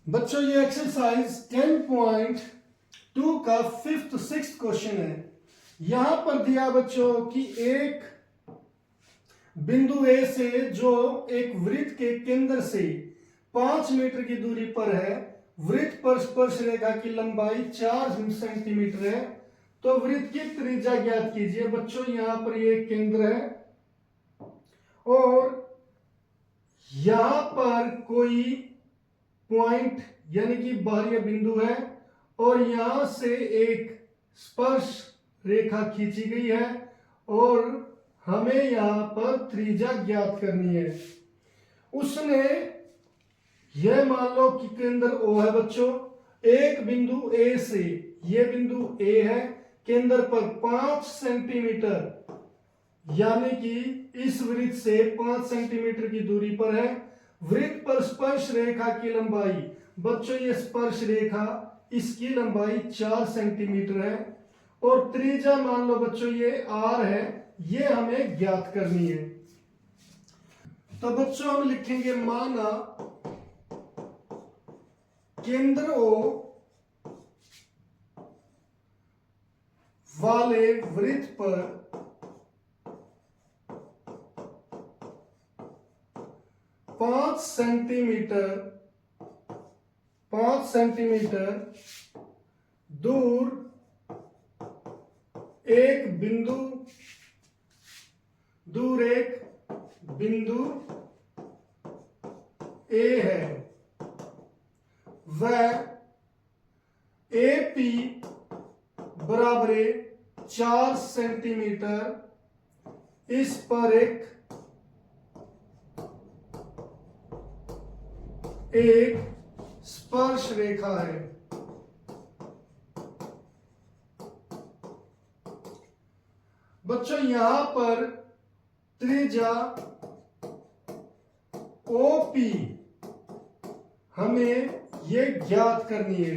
बच्चों ये एक्सरसाइज 10.2 का 5th 6th क्वेश्चन है। यहां पर दिया बच्चों कि एक बिंदु ए से जो एक वृत्त के केंद्र से 5 मीटर की दूरी पर है, वृत्त पर स्पर्श रेखा की लंबाई 4 सेंटीमीटर है, तो वृत्त की त्रिज्या ज्ञात कीजिए। बच्चों यहां पर ये केंद्र है और यहां पर कोई पॉइंट यानी कि बाह्य बिंदु है और यहां से एक स्पर्श रेखा खींची गई है और हमें यहां पर त्रिज्या ज्ञात करनी है। उसने यह मान लो कि केंद्र O है बच्चों, एक बिंदु A से, यह बिंदु A है, केंद्र पर 5 सेंटीमीटर यानी कि इस वृत्त से 5 सेंटीमीटर की दूरी पर है। वृत्त पर स्पर्श रेखा की लंबाई, बच्चों ये स्पर्श रेखा, इसकी लंबाई 4 सेंटीमीटर है और त्रिज्या मान लो बच्चों ये R है, ये हमें ज्ञात करनी है। तो बच्चों हम लिखेंगे माना केंद्र O वाले वृत्त पर 5 सेंटीमीटर दूर एक बिंदु A है, वह AP बराबर 4 सेंटीमीटर इस पर एक स्पर्श रेखा है। बच्चों यहां पर त्रिज्या OP हमें यह ज्ञात करनी है।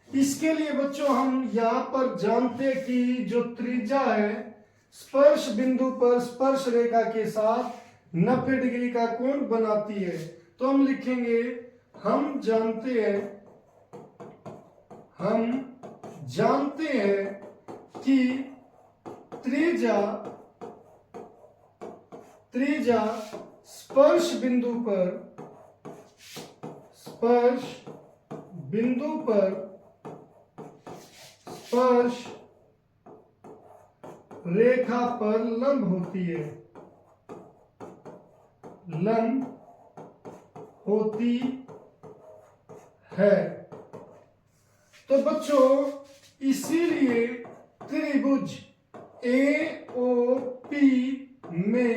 इसके लिए बच्चों हम यहां पर जानते हैं कि जो त्रिज्या है स्पर्श बिंदु पर स्पर्श रेखा के साथ 90 डिग्री का कोण बनाती है। तो हम लिखेंगे हम जानते हैं कि त्रिज्या स्पर्श बिंदु पर स्पर्श रेखा पर लंब होती है। तो बच्चों इसीलिए त्रिभुज AOP में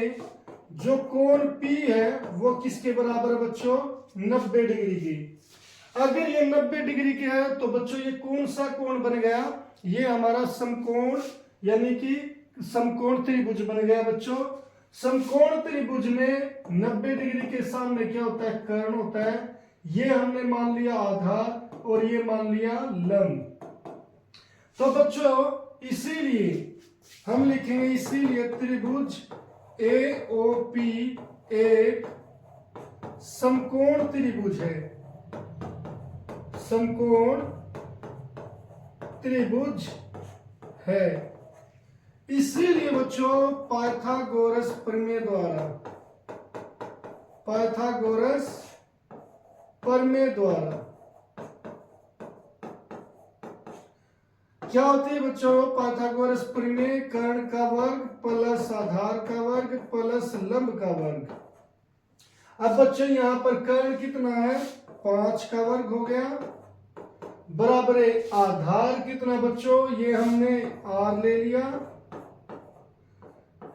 जो कोण P है वो किसके बराबर है बच्चों? 90 डिग्री की। अगर ये 90 डिग्री की है तो बच्चों ये कौन सा कोण बन गया? ये हमारा समकोण यानी कि समकोण त्रिभुज बन गया बच्चों। समकोण त्रिभुज में 90 डिग्री के सामने क्या होता है? कर्ण होता है। ये हमने मान लिया आधार और ये मान लिया लंब। तो बच्चों इसीलिए हम लिखेंगे, इसीलिए त्रिभुज AOP एक समकोण त्रिभुज है, समकोण त्रिभुज है। इसीलिए बच्चों पाइथागोरस प्रमेय द्वारा क्या होती है बच्चों? पाइथागोरस प्रमेय कर्ण का वर्ग प्लस आधार का वर्ग प्लस लंब का वर्ग। अब बच्चों यहां पर कर्ण कितना है? 5 का वर्ग हो गया, बराबर आधार कितना बच्चों? ये हमने R ले लिया,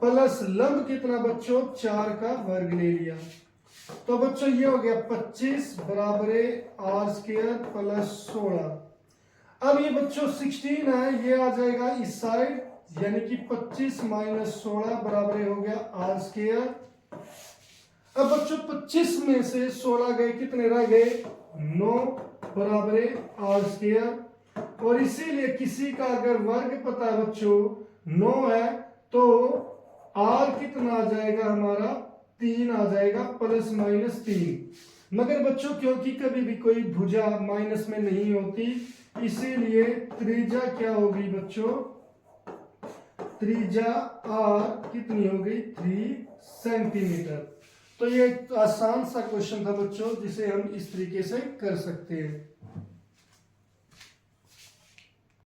प्लस लंब कितना बच्चों? 4 का वर्ग ले लिया। तो बच्चों ये हो गया 25 बराबर R स्क्वायर प्लस 16। अब ये बच्चों 16 है, ये आ जाएगा इस साइड, यानी कि 25 माइनस 16 बराबर हो गया R स्क्वायर। अब बच्चों 25 में से 16 गए, कितने रह गए? 9 बराबर R स्क्वायर। और इसीलिए किसी का अगर वर्ग पता है बच्चों 9 है तो R कितना आ जाएगा हमारा? 3 आ जाएगा, प्लस माइनस 3। मगर बच्चों क्योंकि कभी भी कोई भुजा माइनस में नहीं होती, इसीलिए त्रिज्या क्या होगी बच्चों, त्रिज्या r कितनी हो गई 3 सेंटीमीटर। तो ये एक आसान सा क्वेश्चन था बच्चों, जिसे हम इस तरीके से कर सकते हैं।